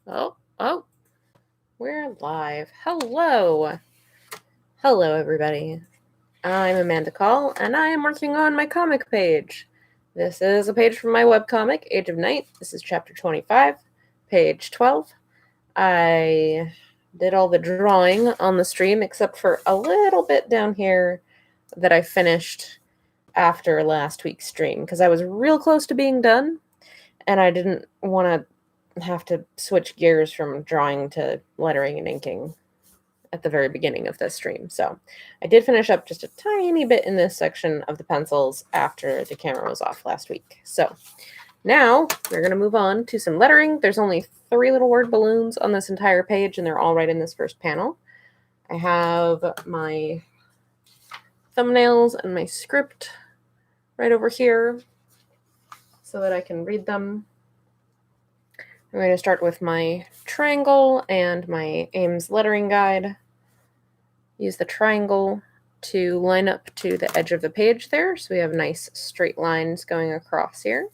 Oh, we're live. Hello. Hello, everybody. I'm Amanda Call, and I am working on my comic page. This is a page from my webcomic, Age of Night. This is chapter 25, page 12. I did all the drawing on the stream, except for a little bit down here that I finished after last week's stream, because I was real close to being done, and I didn't want to have to switch gears from drawing to lettering and inking at the very beginning of this stream. So I did finish up just a tiny bit in this section of the pencils after the camera was off last week. So now we're going to move on to some lettering. There's only 3 little word balloons on this entire page, and they're all right in this first panel. I have my thumbnails and my script right over here so that I can read them. I'm going to start with my triangle and my Ames lettering guide. Use the triangle to line up to the edge of the page there, so we have nice straight lines going across here.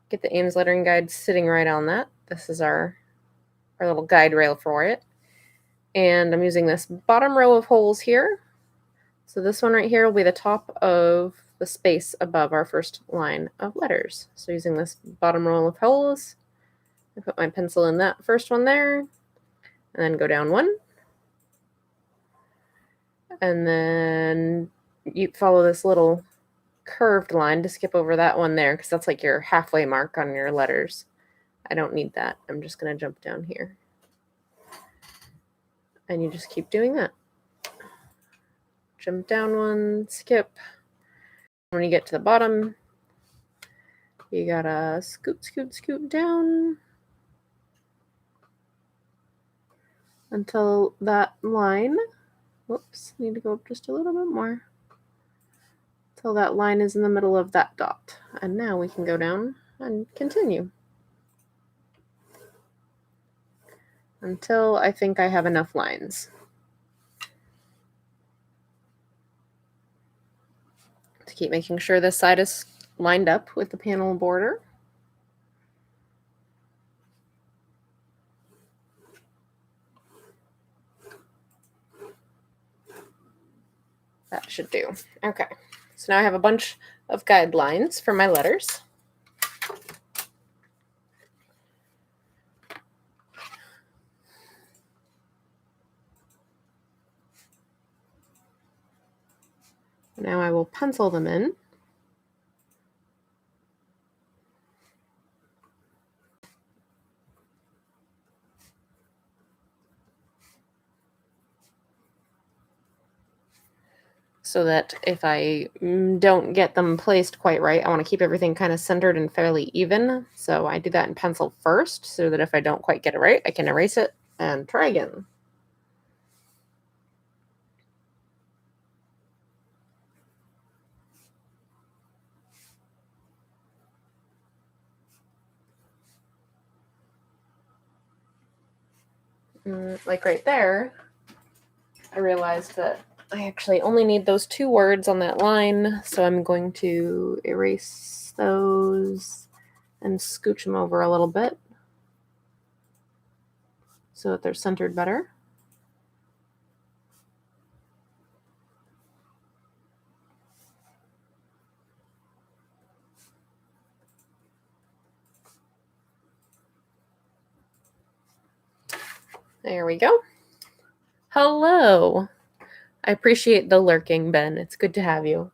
Get the Ames lettering guide sitting right on that. This is our little guide rail for it. And I'm using this bottom row of holes here. So this one right here will be the top of the space above our first line of letters. So using this bottom row of holes, I put my pencil in that first one there, and then go down one. And then you follow this little curved line to skip over that one there, because that's like your halfway mark on your letters. I don't need that. I'm just going to jump down here. And you just keep doing that. Jump down one, skip. When you get to the bottom, you gotta scoot, scoot, scoot down until that line, whoops, need to go up just a little bit more, until that line is in the middle of that dot. And now we can go down and continue until I think I have enough lines. To keep making sure this side is lined up with the panel border. That should do. Okay, so now I have a bunch of guidelines for my letters. Now I will pencil them in. So that if I don't get them placed quite right, I want to keep everything kind of centered and fairly even. So I do that in pencil first, so that if I don't quite get it right, I can erase it and try again. Like right there, I realized that I actually only need those 2 words on that line, so I'm going to erase those and scooch them over a little bit so that they're centered better. There we go. Hello. I appreciate the lurking, Ben. It's good to have you.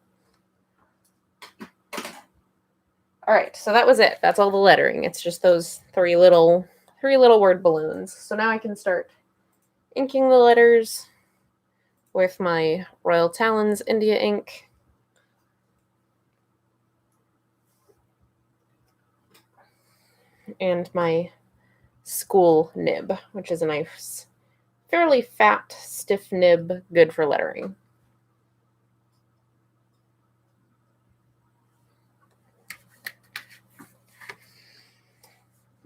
All right, so that was it. That's all the lettering. It's just those 3 little word balloons. So now I can start inking the letters with my Royal Talons India ink. And my school nib, which is a nice, fairly fat, stiff nib, good for lettering.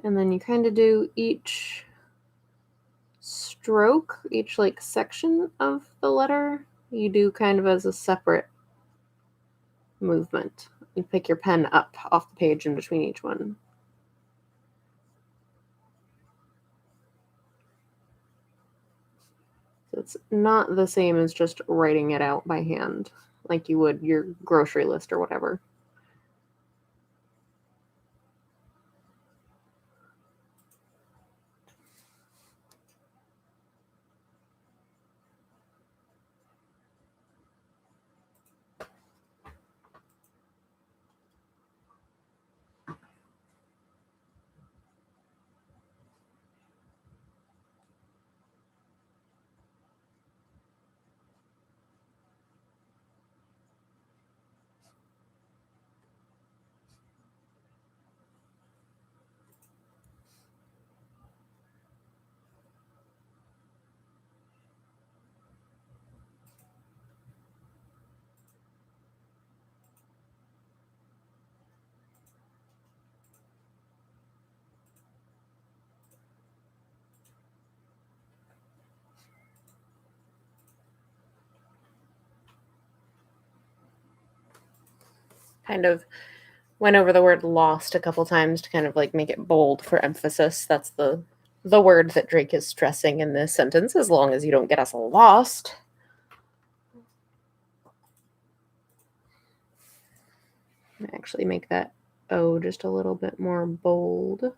And then you kind of do each stroke, each like section of the letter, you do kind of as a separate movement. You pick your pen up off the page in between each one. So it's not the same as just writing it out by hand, like you would your grocery list or whatever. Kind of went over the word lost a couple times to kind of like make it bold for emphasis. That's the word that Drake is stressing in this sentence, as long as you don't get us lost. Actually make that O just a little bit more bold.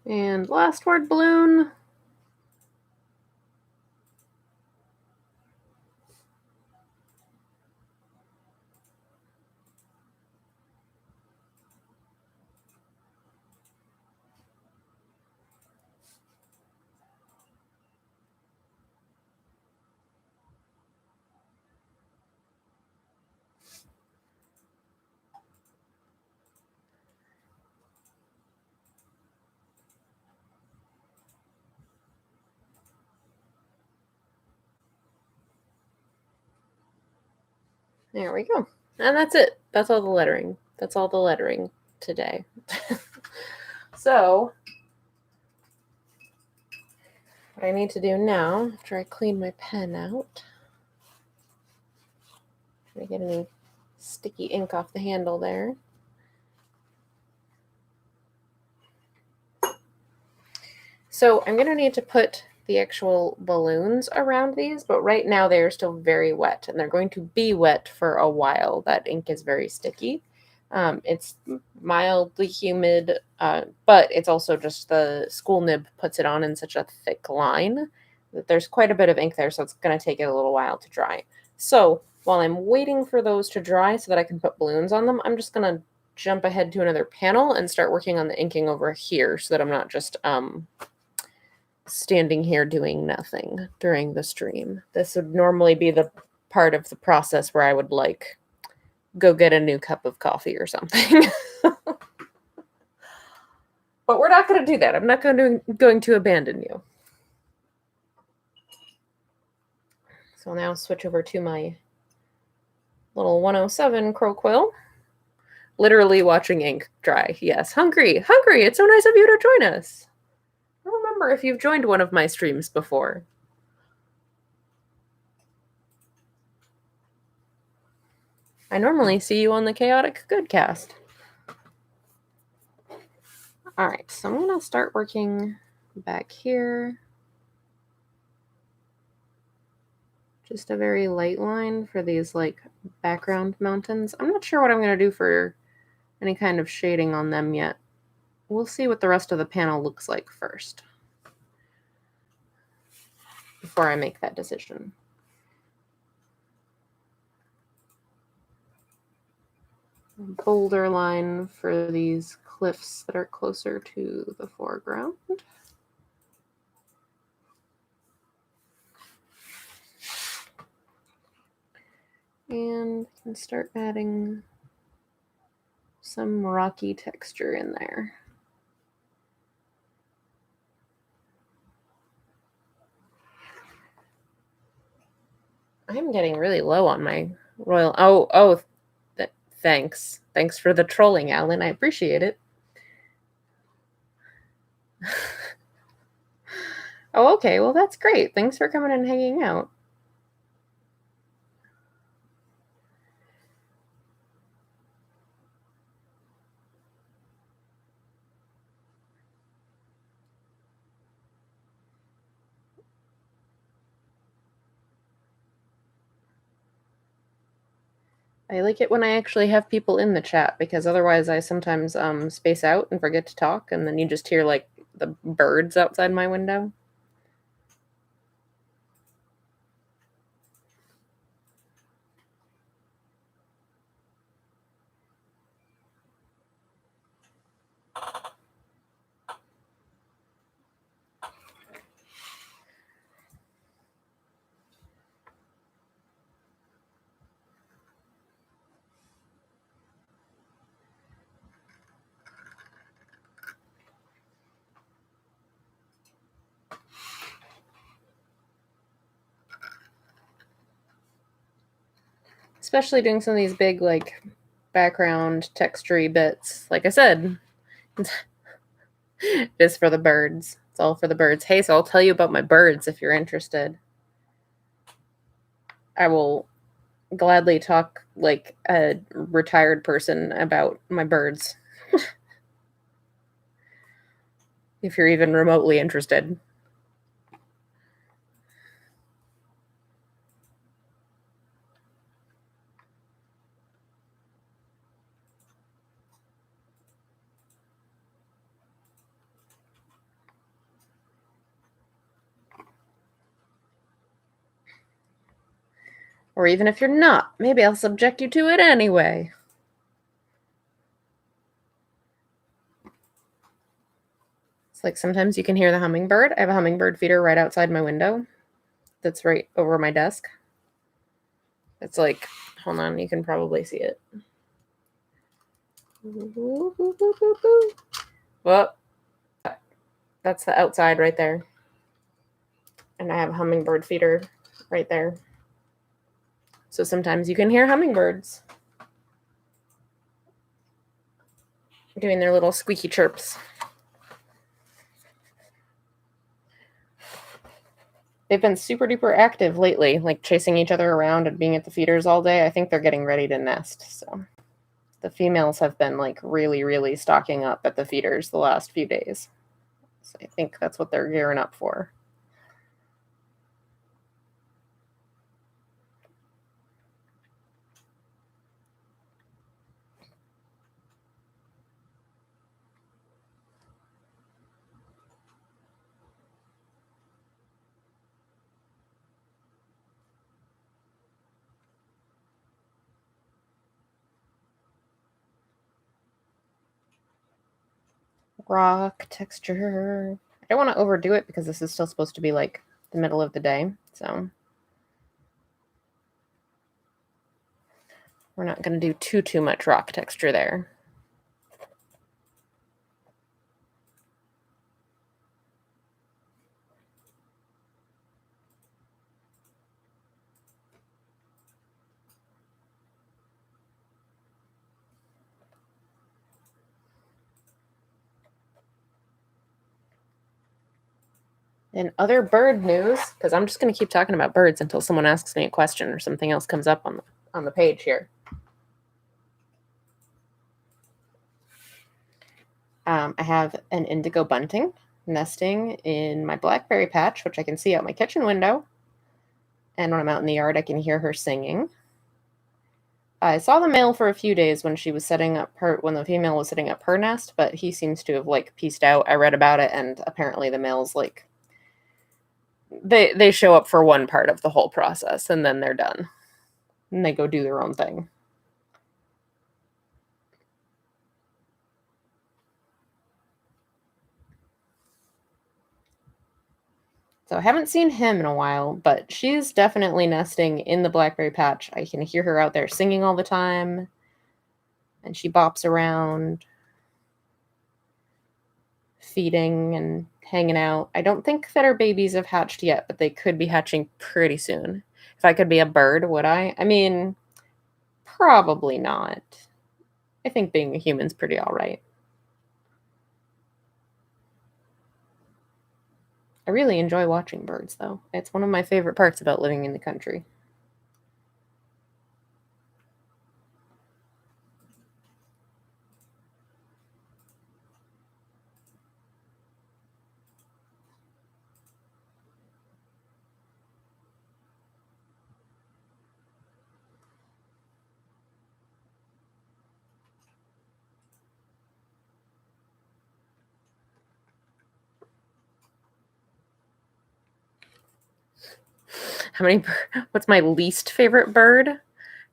And last word, balloon. There we go. And that's it. That's all the lettering. That's all the lettering today. So, what I need to do now, after I clean my pen out, try to get any sticky ink off the handle there. So I'm going to need to put the actual balloons around these, but right now they're still very wet, and they're going to be wet for a while. That ink is very sticky. It's mildly humid, but it's also just the school nib puts it on in such a thick line that there's quite a bit of ink there, so it's going to take it a little while to dry. So while I'm waiting for those to dry so that I can put balloons on them, I'm just going to jump ahead to another panel and start working on the inking over here so that I'm not just standing here doing nothing during the stream. This would normally be the part of the process where I would like go get a new cup of coffee or something. But we're not going to do that. I'm not going to abandon you. So I'll now switch over to my little 107 crow quill. Literally watching ink dry. Yes, hungry. It's so nice of you to join us. I don't remember if you've joined one of my streams before. I normally see you on the Chaotic Goodcast. All right, so I'm going to start working back here. Just a very light line for these like background mountains. I'm not sure what I'm going to do for any kind of shading on them yet. We'll see what the rest of the panel looks like first. before I make that decision. Boulder line for these cliffs that are closer to the foreground. And I can start adding some rocky texture in there. I'm getting really low on my royal. Oh, thanks. Thanks for the trolling, Alan. I appreciate it. Oh, okay. Well, that's great. Thanks for coming and hanging out. I like it when I actually have people in the chat, because otherwise I sometimes space out and forget to talk, and then you just hear like the birds outside my window. Especially doing some of these big, like, background textury bits. Like I said, just for the birds. It's all for the birds. Hey, so I'll tell you about my birds if you're interested. I will gladly talk like a retired person about my birds. If you're even remotely interested. Or even if you're not, maybe I'll subject you to it anyway. It's like sometimes you can hear the hummingbird. I have a hummingbird feeder right outside my window that's right over my desk. It's like, hold on, you can probably see it. Well, that's the outside right there. And I have a hummingbird feeder right there. So sometimes you can hear hummingbirds doing their little squeaky chirps. They've been super duper active lately, like chasing each other around and being at the feeders all day. I think they're getting ready to nest. So the females have been like really, really stocking up at the feeders the last few days. So I think that's what they're gearing up for. Rock texture. I don't want to overdo it because this is still supposed to be like the middle of the day. So we're not going to do too much rock texture there. In other bird news, because I'm just going to keep talking about birds until someone asks me a question or something else comes up on the page here. I have an indigo bunting nesting in my blackberry patch, which I can see out my kitchen window. And when I'm out in the yard, I can hear her singing. I saw the male for a few days when she was setting up when the female was setting up her nest, but he seems to have like pieced out. I read about it, and apparently the male's like They show up for one part of the whole process and then they're done. And they go do their own thing. So I haven't seen him in a while, but she's definitely nesting in the blackberry patch. I can hear her out there singing all the time, and she bops around, feeding and hanging out. I don't think that our babies have hatched yet, but they could be hatching pretty soon. If I could be a bird, would I? I mean, probably not. I think being a human's pretty all right. I really enjoy watching birds, though. It's one of my favorite parts about living in the country. What's my least favorite bird?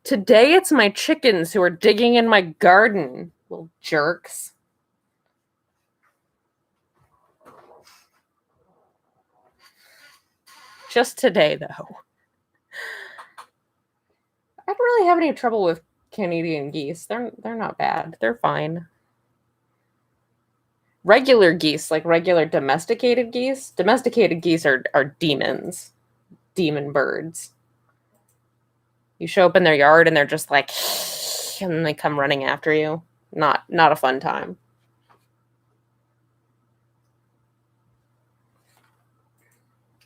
Today it's my chickens who are digging in my garden. Little jerks. Just today, though. I don't really have any trouble with Canadian geese. They're not bad. They're fine. Regular geese, like regular domesticated geese. Domesticated geese are demons. Demon birds. You show up in their yard and they're just like and they come running after you. Not a fun time.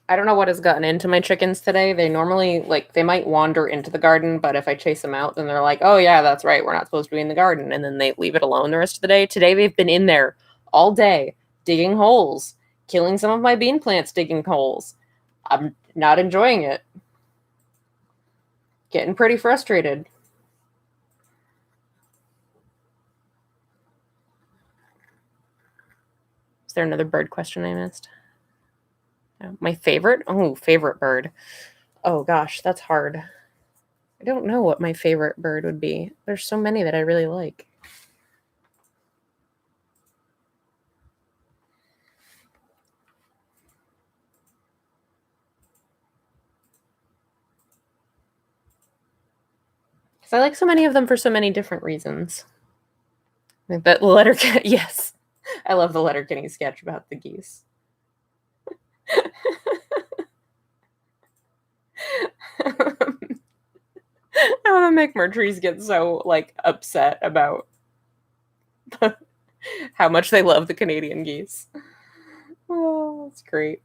I don't know what has gotten into my chickens today. They normally, like, they might wander into the garden, but if I chase them out, then they're like, oh, yeah, that's right. We're not supposed to be in the garden. And then they leave it alone the rest of the day. Today, they've been in there all day, digging holes, killing some of my bean plants, digging holes. I'm not enjoying it. Getting pretty frustrated. Is there another bird question I missed? My favorite? Oh, favorite bird. Oh, gosh, that's hard. I don't know what my favorite bird would be. There's so many that I really like. Because I like so many of them for so many different reasons. But Letterkenny, yes. I love the Letterkenny sketch about the geese. I want to make Mertries get so, like, upset about how much they love the Canadian geese. Oh, that's great.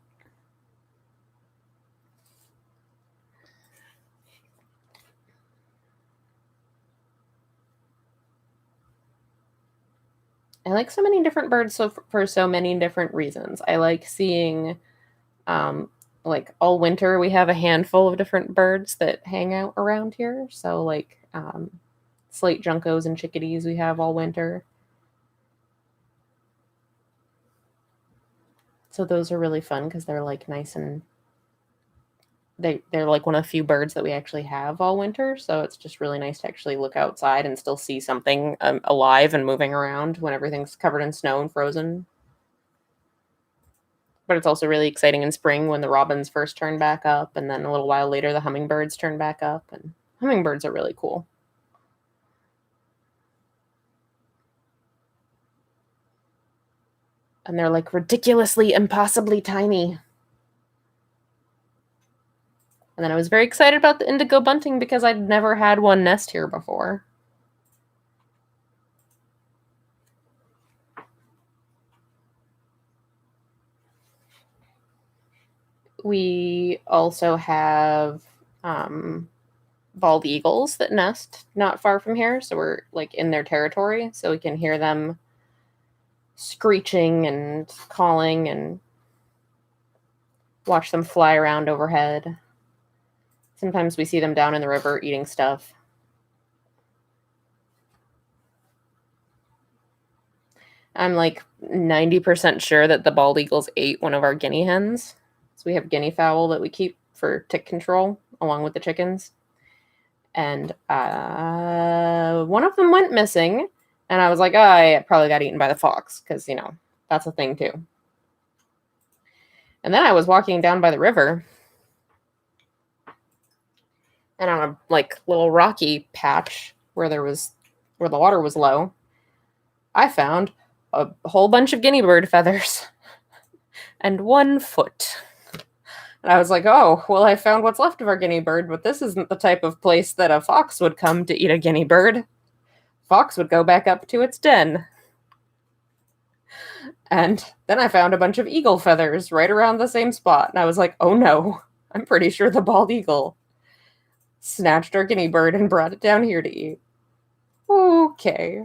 I like so many different birds for so many different reasons. I like seeing, like, all winter we have a handful of different birds that hang out around here. So, like, slate juncos and chickadees we have all winter. So those are really fun because they're, like, nice and they're like one of the few birds that we actually have all winter. So it's just really nice to actually look outside and still see something alive and moving around when everything's covered in snow and frozen. But it's also really exciting in spring when the robins first turn back up, and then a little while later the hummingbirds turn back up, and hummingbirds are really cool. And they're, like, ridiculously, impossibly tiny. And then I was very excited about the indigo bunting because I'd never had one nest here before. We also have bald eagles that nest not far from here, so we're, like, in their territory, so we can hear them screeching and calling and watch them fly around overhead. Sometimes we see them down in the river eating stuff. I'm, like, 90% sure that the bald eagles ate one of our guinea hens. So we have guinea fowl that we keep for tick control along with the chickens. And one of them went missing. And I was like, oh, I probably got eaten by the fox because, you know, that's a thing too. And then I was walking down by the river. And on a like little rocky patch where the water was low, I found a whole bunch of guinea bird feathers and 1 foot. And I was like, oh, well, I found what's left of our guinea bird, but this isn't the type of place that a fox would come to eat a guinea bird. Fox would go back up to its den. And then I found a bunch of eagle feathers right around the same spot. And I was like, oh no, I'm pretty sure the bald eagle snatched our guinea bird and brought it down here to eat. Okay.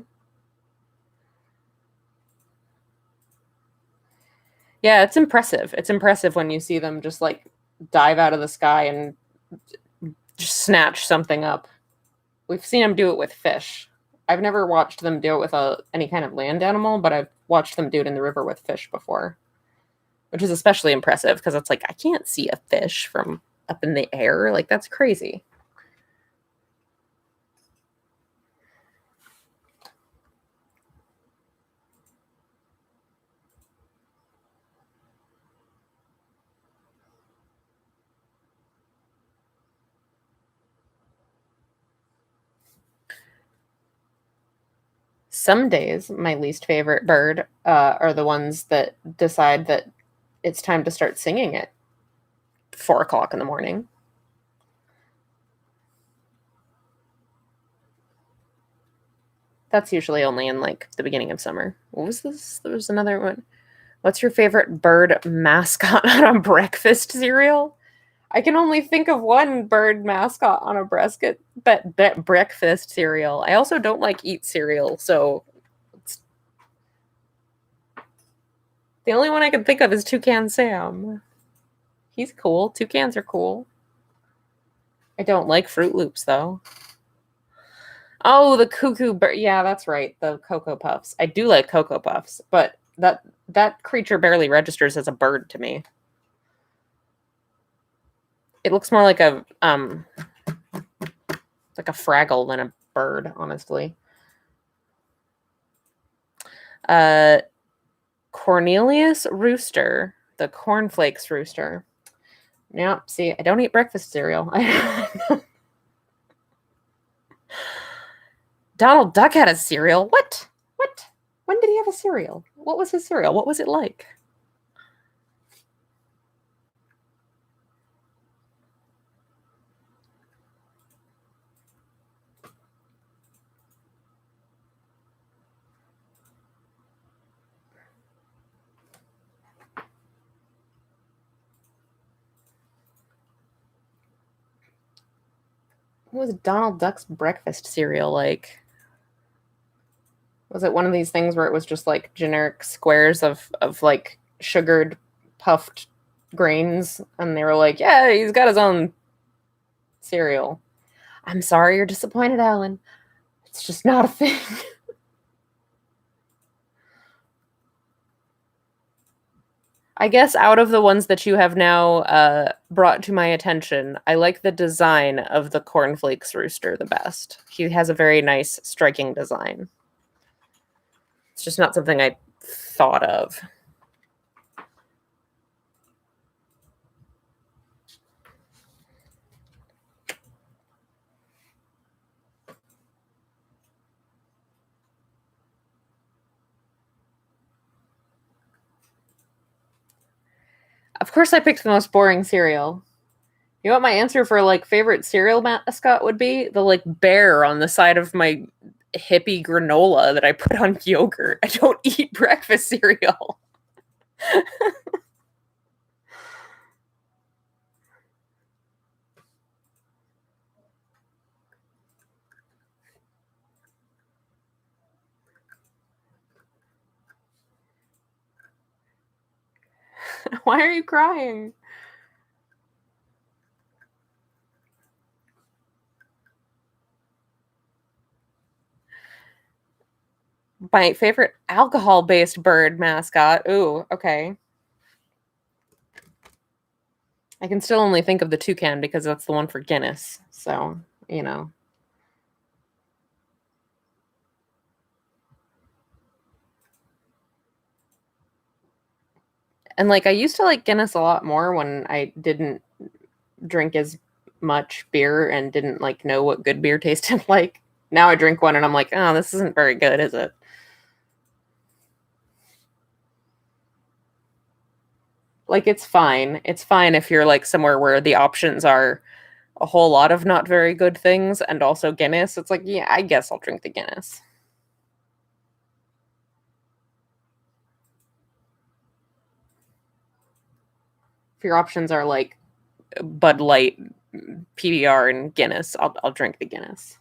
Yeah, it's impressive. It's impressive when you see them just like dive out of the sky and just snatch something up. We've seen them do it with fish. I've never watched them do it with any kind of land animal, but I've watched them do it in the river with fish before, which is especially impressive because it's like, I can't see a fish from up in the air. Like, that's crazy. Some days, my least favorite bird are the ones that decide that it's time to start singing at 4 o'clock in the morning. That's usually only in like the beginning of summer. What was this? There was another one. What's your favorite bird mascot on a breakfast cereal? I can only think of one bird mascot on a breakfast cereal. I also don't like eat cereal, so the only one I can think of is Toucan Sam. He's cool. Toucans are cool. I don't like Fruit Loops, though. Oh, the cuckoo bird. Yeah, that's right. The Cocoa Puffs. I do like Cocoa Puffs, but that creature barely registers as a bird to me. It looks more like a Fraggle than a bird, honestly. Cornelius Rooster, the cornflakes rooster. Now, see, I don't eat breakfast cereal. Donald Duck had a cereal. What? When did he have a cereal? What was his cereal? What was it like? What was Donald Duck's breakfast cereal like? Was it one of these things where it was just like generic squares of like sugared puffed grains, and they were like, yeah, he's got his own cereal. I'm sorry you're disappointed, Alan. It's just not a thing. I guess out of the ones that you have now brought to my attention, I like the design of the cornflakes rooster the best. He has a very nice, striking design. It's just not something I thought of. Of course, I picked the most boring cereal. You know what my answer for like favorite cereal mascot would be? The like bear on the side of my hippie granola that I put on yogurt. I don't eat breakfast cereal. Why are you crying? My favorite alcohol-based bird mascot. Ooh, okay. I can still only think of the toucan because that's the one for Guinness. So, you know. And like I used to like Guinness a lot more when I didn't drink as much beer and didn't like know what good beer tasted like. Now I drink one and I'm like, oh, this isn't very good, is it? Like it's fine. It's fine if you're like somewhere where the options are a whole lot of not very good things and also Guinness. It's like, yeah, I guess I'll drink the Guinness. If your options are like Bud Light, PBR, and Guinness, I'll drink the Guinness.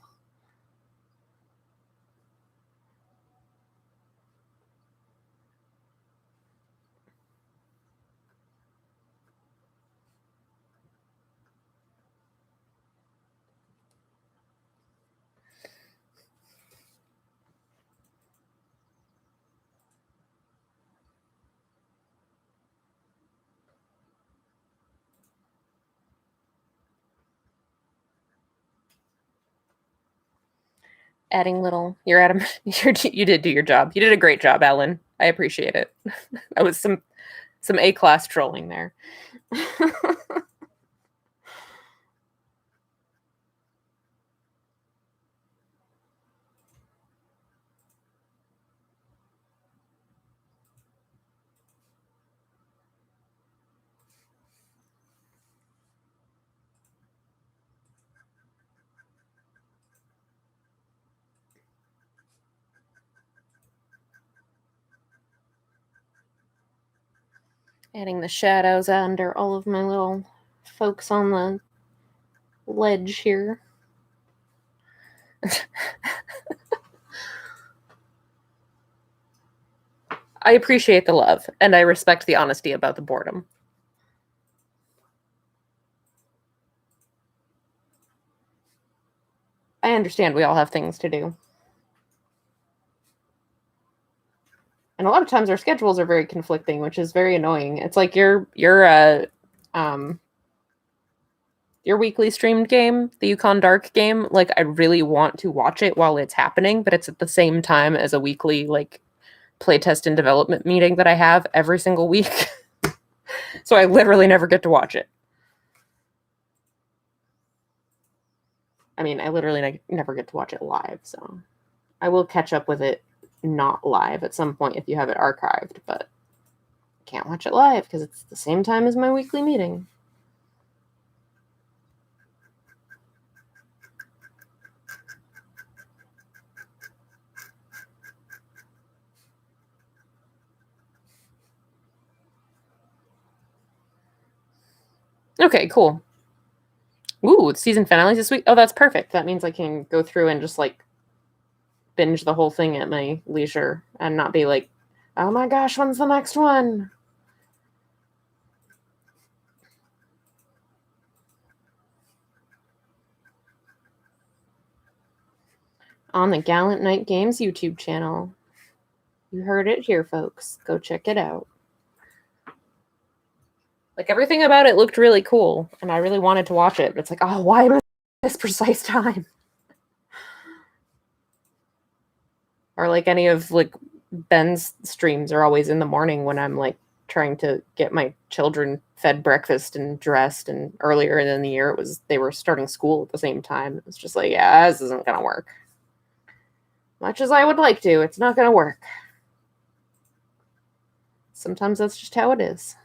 Adding little, you're Adam. You did do your job. You did a great job, Ellen. I appreciate it. That was some A class trolling there. Adding the shadows under all of my little folks on the ledge here. I appreciate the love, and I respect the honesty about the boredom. I understand we all have things to do. And a lot of times our schedules are very conflicting, which is very annoying. It's like um your weekly streamed game, the Yukon Dark game, like I really want to watch it while it's happening, but it's at the same time as a weekly like playtest and development meeting that I have every single week. So I literally never get to watch it. I mean, I literally never get to watch it live, so I will catch up with it not live at some point if you have it archived, but can't watch it live because it's the same time as my weekly meeting. Okay, cool. Ooh, season finales this week. Oh, that's perfect. That means I can go through and just like binge the whole thing at my leisure and not be like, oh my gosh, when's the next one? On the Gallant Night Games YouTube channel. You heard it here, folks. Go check it out. Like everything about it looked really cool, and I really wanted to watch it, but it's like, oh, why am I at this precise time? Or like any of like Ben's streams are always in the morning when I'm like trying to get my children fed breakfast and dressed, and earlier in the year they were starting school at the same time. It's just like, yeah, this isn't gonna work. Much as I would like to, it's not gonna work. Sometimes that's just how it is.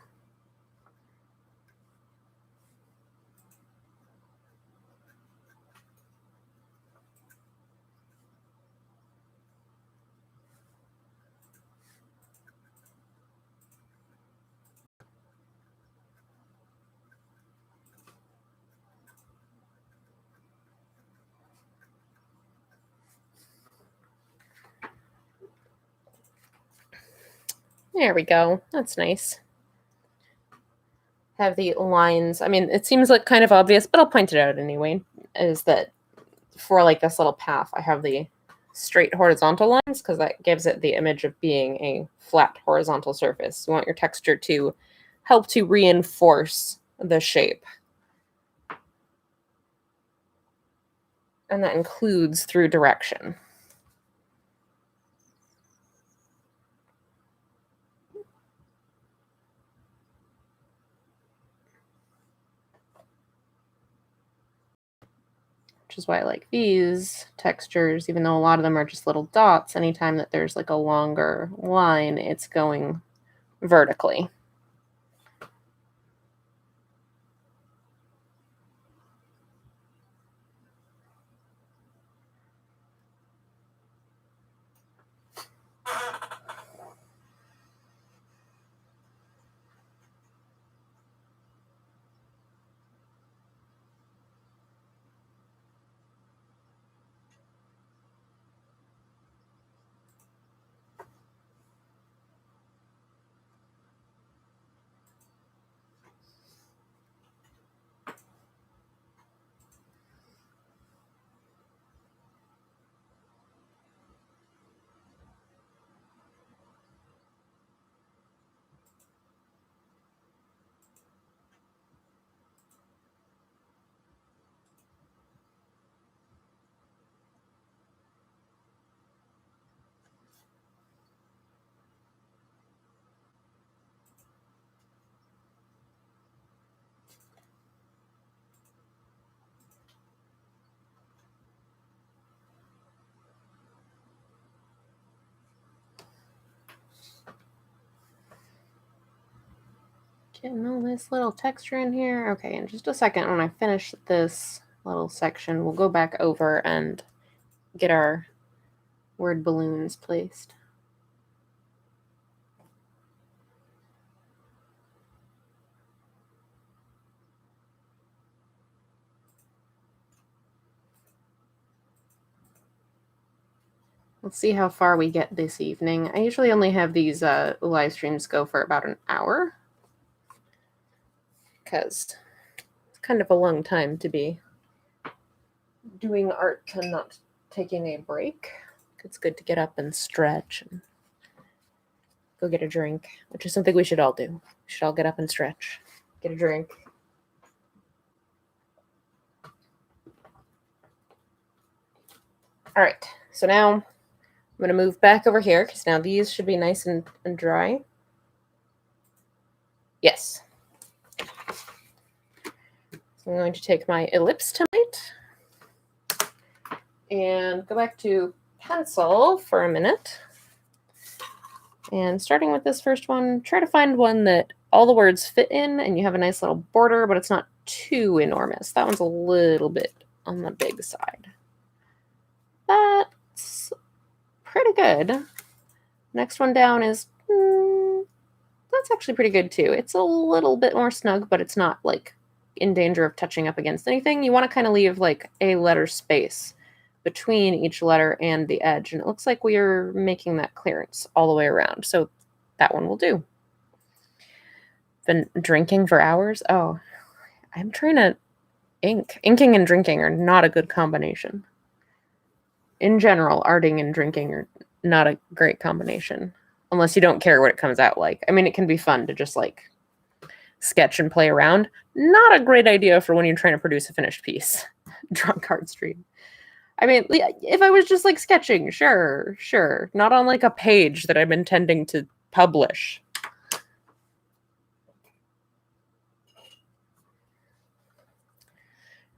There we go. That's nice. Have the lines. I mean, it seems like kind of obvious, but I'll point it out anyway. Is that for like this little path, I have the straight horizontal lines because that gives it the image of being a flat horizontal surface. You want your texture to help to reinforce the shape. And that includes through direction. Which is why I like these textures, even though a lot of them are just little dots. Anytime that there's like a longer line, it's going vertically. Getting all this little texture in here. Okay, in just a second, when I finish this little section, we'll go back over and get our word balloons placed. Let's see how far we get this evening. I usually only have these live streams go for about an hour, because it's kind of a long time to be doing art and not taking a break. It's good to get up and stretch and go get a drink, which is something we should all do. We should all get up and stretch, get a drink. All right, so now I'm going to move back over here because now these should be nice and dry. Yes. So I'm going to take my ellipse tonight and go back to pencil for a minute. And starting with this first one, try to find one that all the words fit in and you have a nice little border, but it's not too enormous. That one's a little bit on the big side. That's pretty good. Next one down is, that's actually pretty good too. It's a little bit more snug, but it's not like in danger of touching up against anything. You want to kind of leave like a letter space between each letter and the edge. And it looks like we are making that clearance all the way around. So that one will do. Been drinking for hours. Oh, I'm trying to ink. Inking and drinking are not a good combination. In general, arting and drinking are not a great combination. Unless you don't care what it comes out like. I mean, it can be fun to just like sketch and play around. Not a great idea for when you're trying to produce a finished piece. Drunk art stream. I mean, if I was just like sketching, sure. Not on like a page that I'm intending to publish.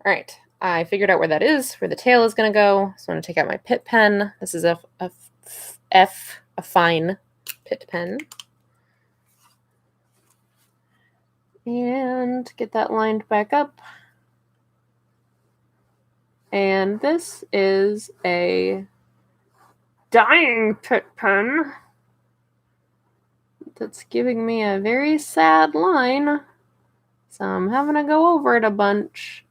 All right, I figured out where that is, where the tail is going to go. So I'm going to take out my Pitt pen. This is a fine Pitt pen. And get that lined back up. And this is a dying Pitt pen that's giving me a very sad line. So I'm having to go over it a bunch.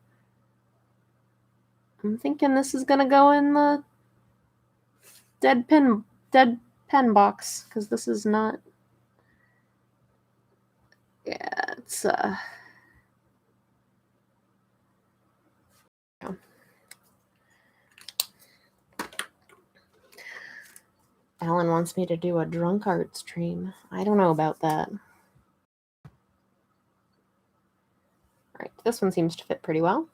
I'm thinking this is going to go in the dead pen box, because this is not... Yeah, it's... Alan wants me to do a drunk art stream. I don't know about that. right, this one seems to fit pretty well.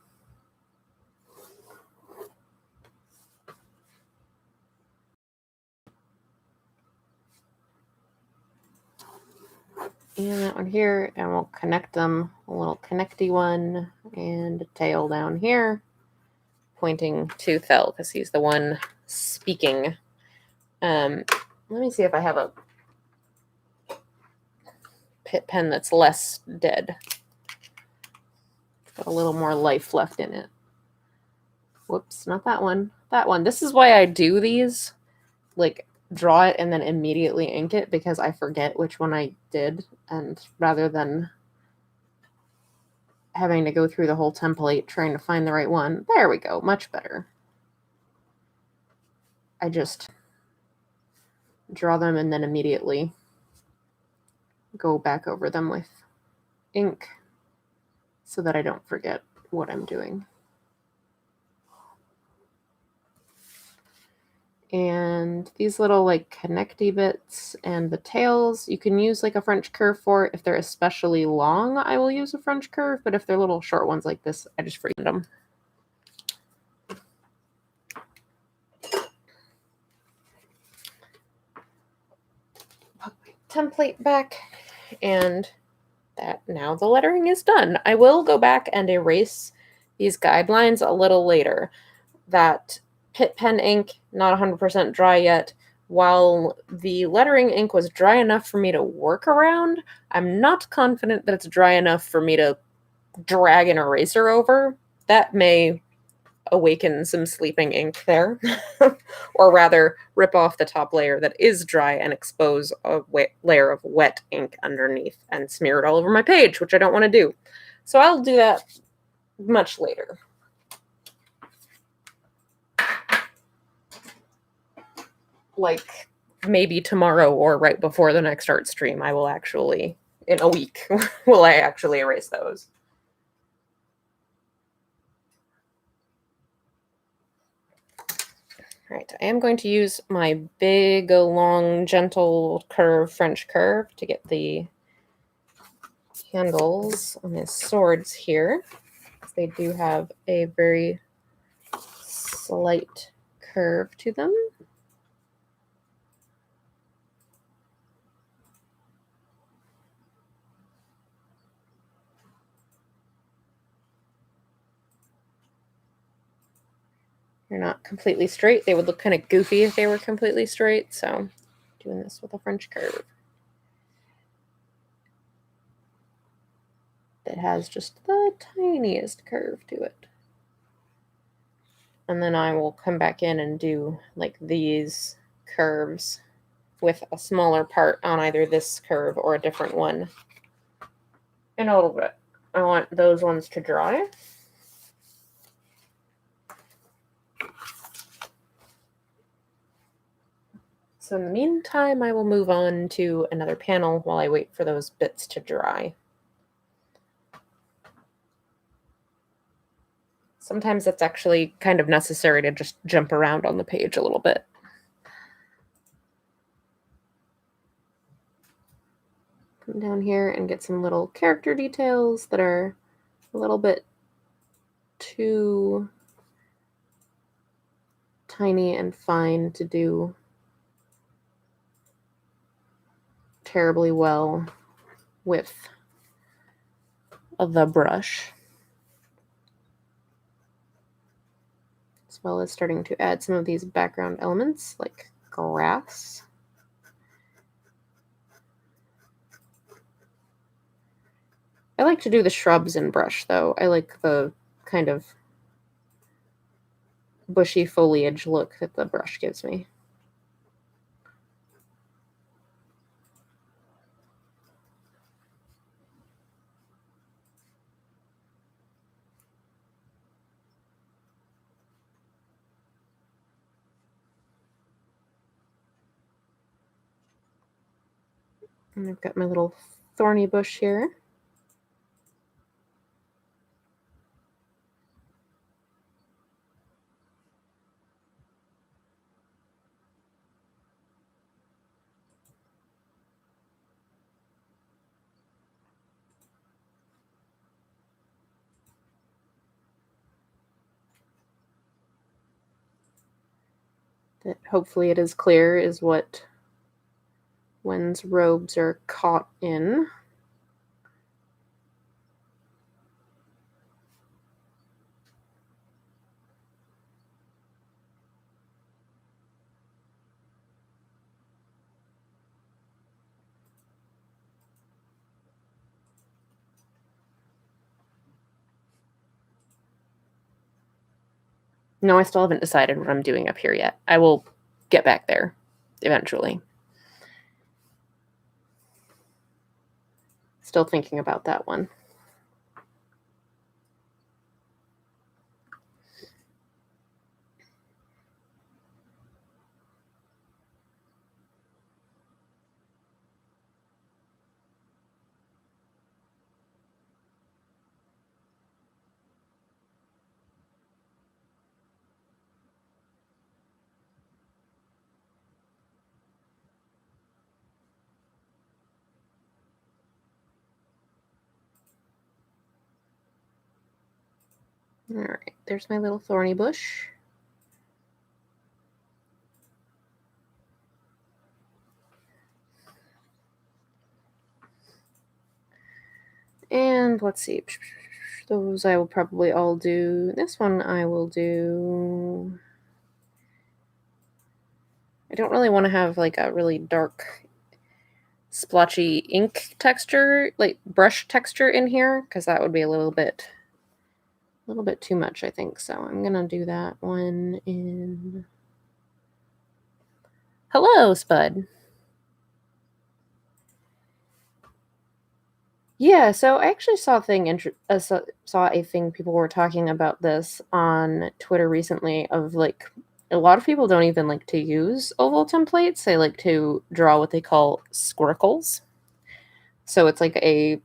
And that one here, and we'll connect them, a little connecty one, and a tail down here, pointing to Thel, because he's the one speaking. Let me see if I have a pit pen that's less dead. Got a little more life left in it. Whoops, not that one. That one. This is why I do these, like, draw it and then immediately ink it, because I forget which one I did, and rather than having to go through the whole template trying to find the right one. There we go, much better. I just draw them and then immediately go back over them with ink so that I don't forget what I'm doing. And these little like connecty bits and the tails, you can use like a French curve for. If they're especially long, I will use a French curve, but if they're little short ones like this, I just freehand them. Put my template back, and that now the lettering is done. I will go back and erase these guidelines a little later. That Pitt pen ink, not 100% dry yet. While the lettering ink was dry enough for me to work around, I'm not confident that it's dry enough for me to drag an eraser over. That may awaken some sleeping ink there, or rather rip off the top layer that is dry and expose a layer of wet ink underneath and smear it all over my page, which I don't want to do. So I'll do that much later. Like maybe tomorrow or right before the next art stream, I will actually, in a week, will I actually erase those. All right, I am going to use my big, long, gentle curve, French curve, to get the handles on his swords here. They do have a very slight curve to them. They're not completely straight. They would look kind of goofy if they were completely straight, so doing this with a French curve that has just the tiniest curve to it. And then I will come back in and do like these curves with a smaller part on either this curve or a different one in a little bit. I want those ones to dry. So in the meantime, I will move on to another panel while I wait for those bits to dry. Sometimes it's actually kind of necessary to just jump around on the page a little bit. Come down here and get some little character details that are a little bit too tiny and fine to do terribly well with the brush, as well as starting to add some of these background elements like grass. I like to do the shrubs in brush though. I like the kind of bushy foliage look that the brush gives me. And I've got my little thorny bush here. that hopefully it is clear is what Wen's robes are caught in. No, I still haven't decided what I'm doing up here yet. I will get back there eventually. Still thinking about that one. All right, there's my little thorny bush. And let's see. Those I will probably all do. This one I will do. I don't really want to have like a really dark splotchy ink texture, like brush texture in here, because that would be a little bit too much, I think. So I'm gonna do that one in. Hello, Spud. Yeah, so I actually saw a thing. Saw a thing people were talking about this on Twitter recently. Of like, a lot of people don't even like to use oval templates. They like to draw what they call squircles. So it's like a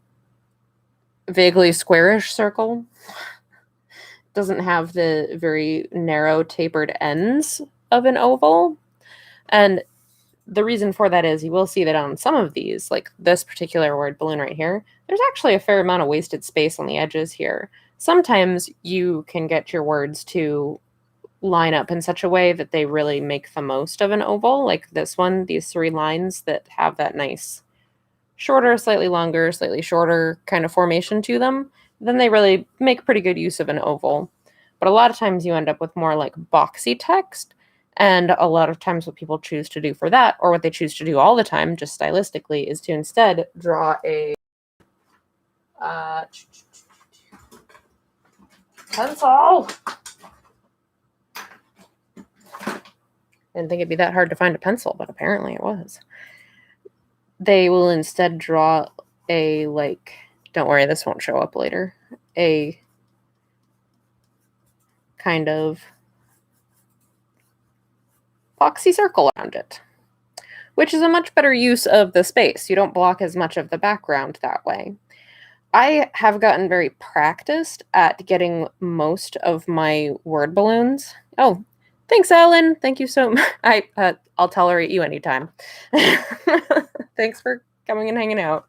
vaguely squarish circle. Doesn't have the very narrow tapered ends of an oval. And the reason for that is you will see that on some of these, like this particular word balloon right here, there's actually a fair amount of wasted space on the edges here. Sometimes you can get your words to line up in such a way that they really make the most of an oval, like this one, these three lines that have that nice shorter, slightly longer, slightly shorter kind of formation to them. Then they really make pretty good use of an oval. But a lot of times you end up with more like boxy text. And a lot of times, what people choose to do for that, or what they choose to do all the time, just stylistically, is to instead draw a pencil. Didn't think it'd be that hard to find a pencil, but apparently it was. They will instead draw a, like, don't worry, this won't show up later, a kind of boxy circle around it, which is a much better use of the space. You don't block as much of the background that way. I have gotten very practiced at getting most of my word balloons. Oh, thanks, Ellen. Thank you so much. I'll tolerate you anytime. Thanks for coming and hanging out.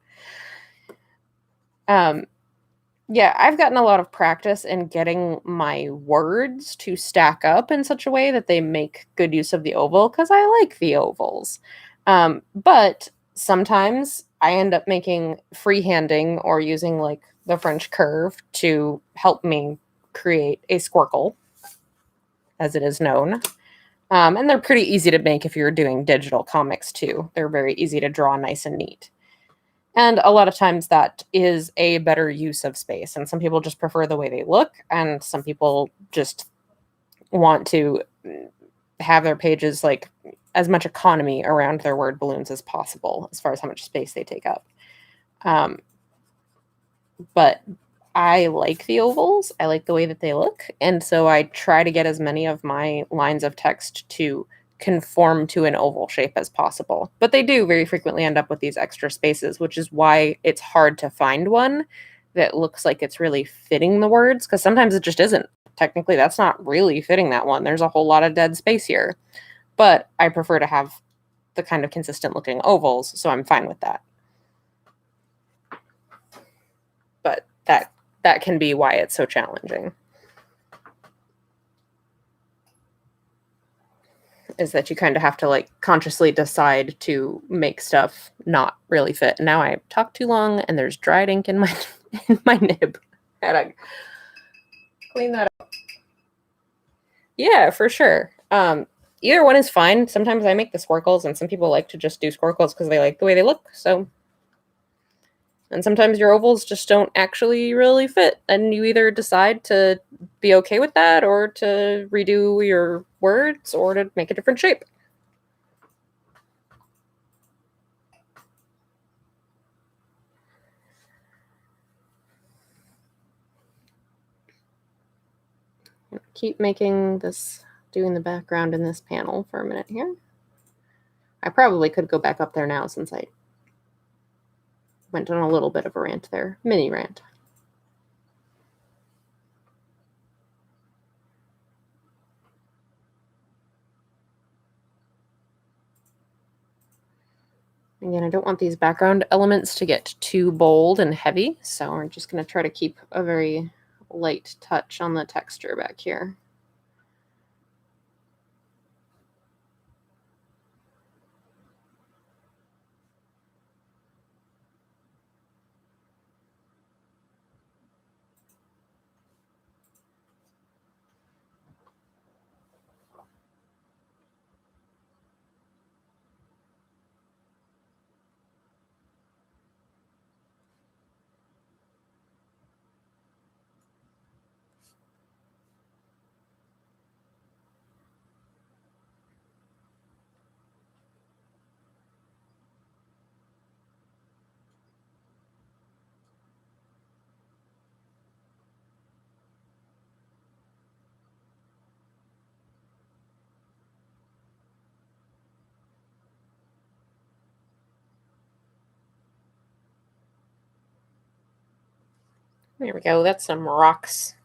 Yeah, I've gotten a lot of practice in getting my words to stack up in such a way that they make good use of the oval, because I like the ovals. But sometimes I end up making freehanding or using like the French curve to help me create a squircle, as it is known. And they're pretty easy to make if you're doing digital comics too. They're very easy to draw nice and neat. And a lot of times that is a better use of space. And some people just prefer the way they look, and some people just want to have their pages like as much economy around their word balloons as possible as far as how much space they take up. But I like the ovals. I like the way that they look. And so I try to get as many of my lines of text to conform to an oval shape as possible. But they do very frequently end up with these extra spaces, which is why it's hard to find one that looks like it's really fitting the words, because sometimes it just isn't. Technically, that's not really fitting that one. There's a whole lot of dead space here. But I prefer to have the kind of consistent looking ovals, so I'm fine with that. But that can be why it's so challenging. is that you kind of have to like consciously decide to make stuff not really fit. And now I talked too long and there's dried ink in my in my nib. Gotta clean that up. Yeah, for sure. Either one is fine. Sometimes I make the squircles, and some people like to just do squircles because they like the way they look. So, and sometimes your ovals just don't actually really fit, and you either decide to be okay with that, or to redo your words, or to make a different shape. Keep making this, doing the background in this panel for a minute here. I probably could go back up there now since I went on a little bit of a rant there, mini rant. Again, I don't want these background elements to get too bold and heavy, so we're just going to try to keep a very light touch on the texture back here. There we go. That's some rocks.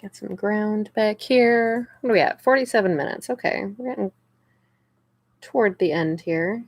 Get some ground back here. What are we at? 47 minutes. Okay, we're getting toward the end here.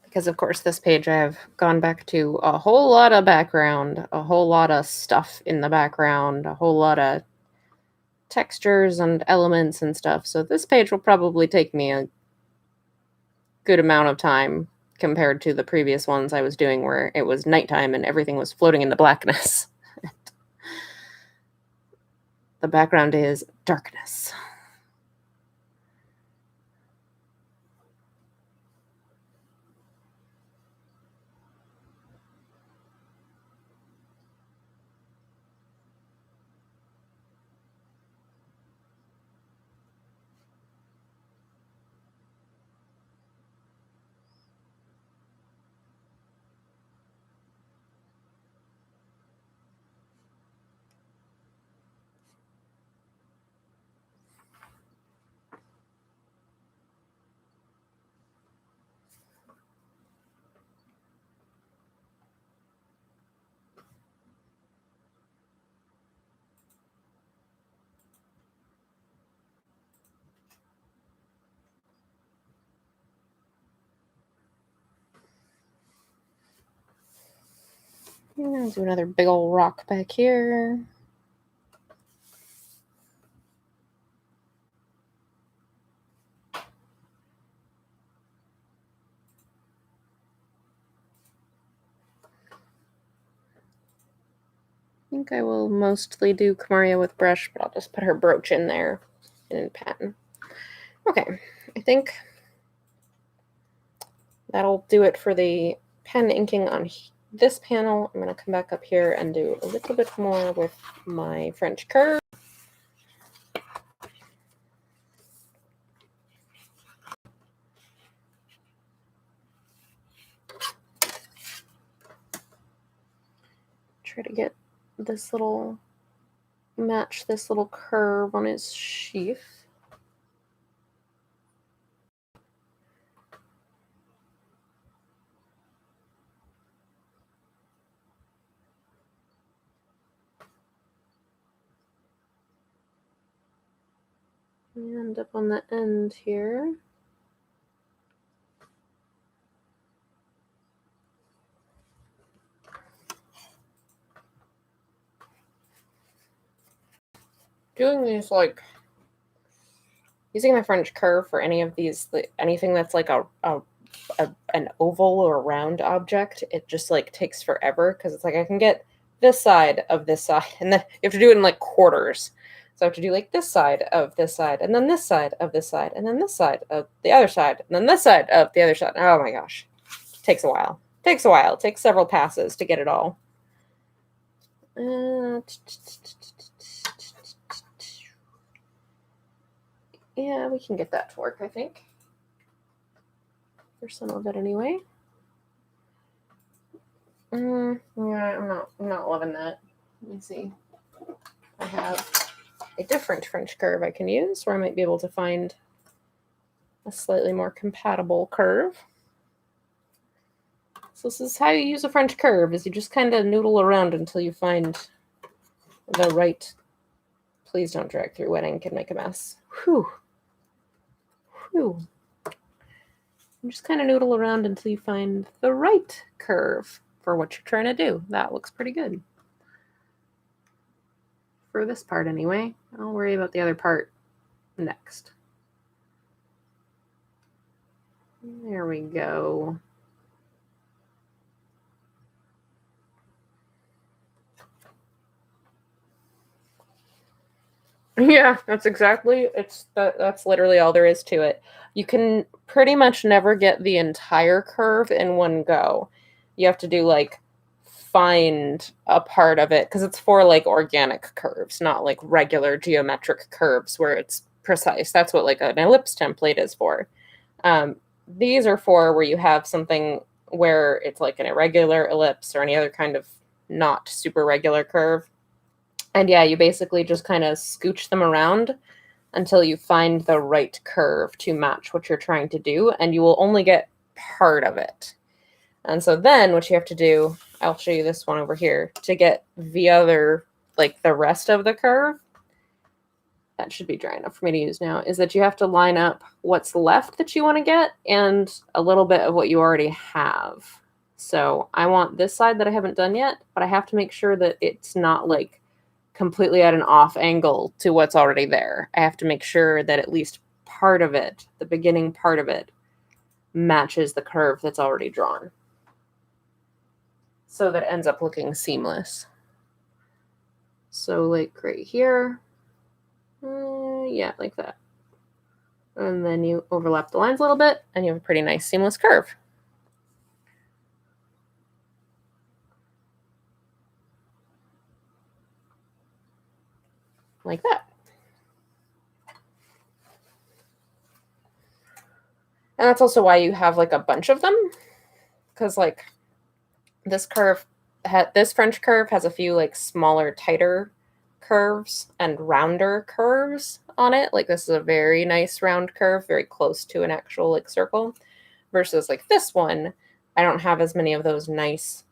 Because, of course, this page I have gone back to a whole lot of background, a whole lot of stuff in the background, a whole lot of textures and elements and stuff. So this page will probably take me a good amount of time compared to the previous ones I was doing where it was nighttime and everything was floating into blackness. The background is darkness. I'll do another big old rock back here. I think I will mostly do Kamaria with brush, but I'll just put her brooch in there in pen. Okay, I think that'll do it for the pen inking on this panel. I'm going to come back up here and do a little bit more with my French curve. Try to get this little, match this little curve on his sheath. And up on the end here. Doing these, like, using the French curve for any of these, anything that's like an oval or a round object, it just like takes forever because it's like I can get this side of this side, and then you have to do it in like quarters. So I have to do like this side of this side, and then this side of this side, and then this side of the other side, and then this side of the other side. Oh my gosh. Takes a while. Takes a while. It takes several passes to get it all. Yeah, we can get that to work, I think. For some of it anyway. Yeah, I'm not loving that. Let me see. I have a different French curve I can use, where I might be able to find a slightly more compatible curve. So this is how you use a French curve, is you just kind of noodle around until you find the right... Please don't drag through wet ink and make a mess. Whew. Whew. You just kind of noodle around until you find the right curve for what you're trying to do. That looks pretty good. For this part anyway. I'll worry about the other part next. There we go. Yeah, that's exactly, that's literally all there is to it. You can pretty much never get the entire curve in one go. You have to do like find a part of it, because it's for like organic curves, not like regular geometric curves where it's precise. That's what like an ellipse template is for. These are for where you have something where it's like an irregular ellipse or any other kind of not super regular curve. And yeah, you basically just kind of scooch them around until you find the right curve to match what you're trying to do, and you will only get part of it. And so then what you have to do, I'll show you this one over here, to get the other, like the rest of the curve, that should be dry enough for me to use now, is that you have to line up what's left that you want to get and a little bit of what you already have. So I want this side that I haven't done yet, but I have to make sure that it's not like completely at an off angle to what's already there. I have to make sure that at least part of it, the beginning part of it, matches the curve that's already drawn, so that it ends up looking seamless. So like right here, yeah, like that. And then you overlap the lines a little bit, and you have a pretty nice seamless curve. Like that. And that's also why you have like a bunch of them, because like this curve, this French curve has a few like smaller, tighter curves and rounder curves on it. Like this is a very nice round curve, very close to an actual like circle, versus like this one, I don't have as many of those nice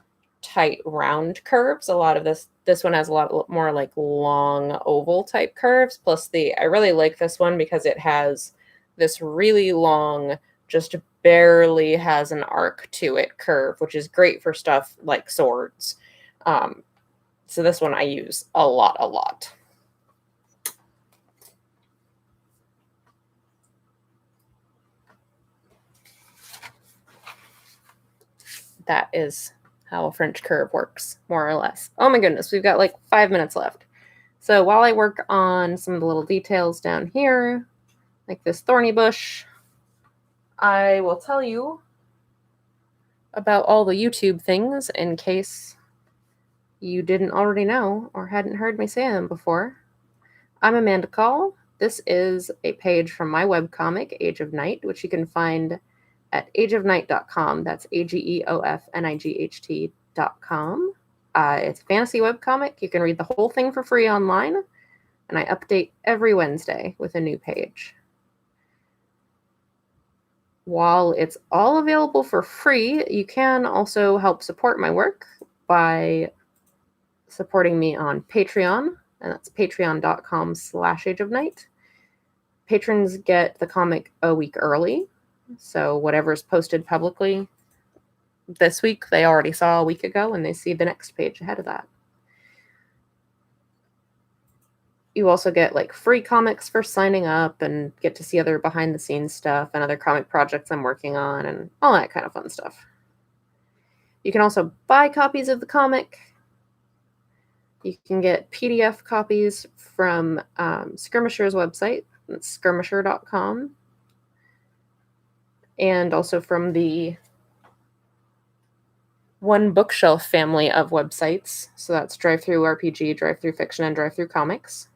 tight round curves. A lot of this one has a lot more like long oval type curves. Plus I really like this one because it has this really long, just barely has an arc to it curve, which is great for stuff like swords. So this one I use a lot. That is how a French curve works, more or less. Oh my goodness, we've got like 5 minutes left. So while I work on some of the little details down here, like this thorny bush, I will tell you about all the YouTube things in case you didn't already know or hadn't heard me say them before. I'm Amanda Call. This is a page from my webcomic, Age of Night, which you can find at ageofnight.com. That's AGEOFNIGHT.com. It's a fantasy webcomic. You can read the whole thing for free online, and I update every Wednesday with a new page. While it's all available for free, you can also help support my work by supporting me on Patreon, and that's patreon.com/ageofnight. patrons get the comic a week early. So whatever's posted publicly this week, they already saw a week ago, and they see the next page ahead of that. You also get like free comics for signing up and get to see other behind the scenes stuff and other comic projects I'm working on and all that kind of fun stuff. You can also buy copies of the comic. You can get PDF copies from Skirmisher's website. It's skirmisher.com. And also from the One Bookshelf family of websites. So that's Drive-Thru RPG, Drive-Thru Fiction, and Drive-Thru Comics.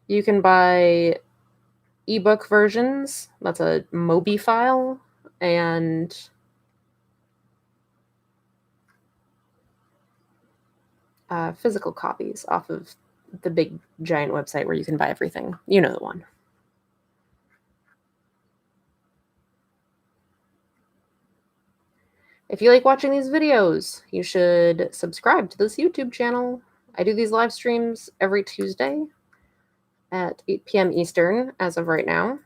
You can buy ebook versions. That's a Mobi file. And physical copies off of the big giant website where you can buy everything. You know the one. If you like watching these videos, you should subscribe to this YouTube channel. I do these live streams every Tuesday at 8 p.m. Eastern as of right now.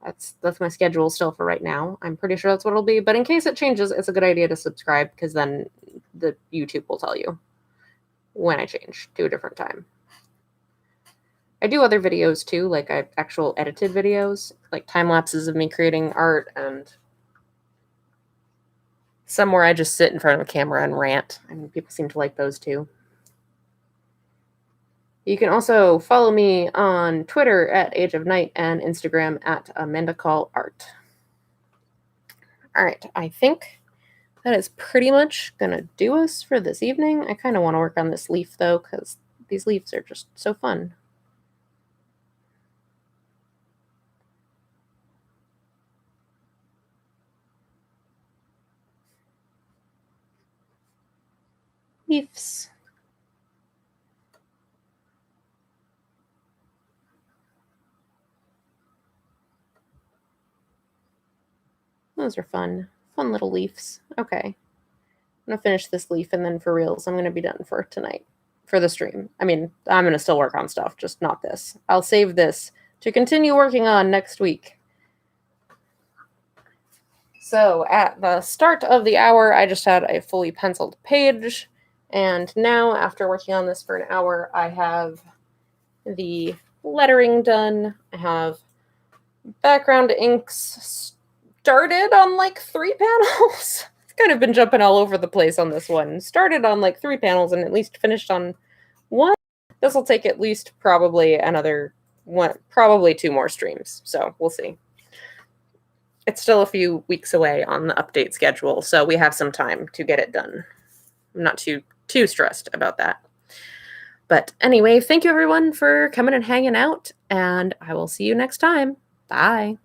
That's my schedule still for right now. I'm pretty sure that's what it'll be. But in case it changes, it's a good idea to subscribe because then the YouTube will tell you when I change to a different time. I do other videos too, like actual edited videos, like time lapses of me creating art and some where I just sit in front of a camera and rant. I mean, people seem to like those too. You can also follow me on Twitter at Age of Night and Instagram at AmandaCallArt. All right, I think that is pretty much going to do us for this evening. I kind of want to work on this leaf, though, because these leaves are just so fun. Leaves. Those are fun. Fun little leaves. Okay. I'm going to finish this leaf, and then for reals, I'm going to be done for tonight. For the stream. I mean, I'm going to still work on stuff, just not this. I'll save this to continue working on next week. So at the start of the hour, I just had a fully penciled page. And now, after working on this for an hour, I have the lettering done. I have background inks started on like 3 panels. I've kind of been jumping all over the place on this one. Started on like 3 panels and at least finished on 1. This will take at least probably another 1, probably 2 more streams. So we'll see. It's still a few weeks away on the update schedule, so we have some time to get it done. I'm not too stressed about that. But anyway, thank you everyone for coming and hanging out, and I will see you next time. Bye.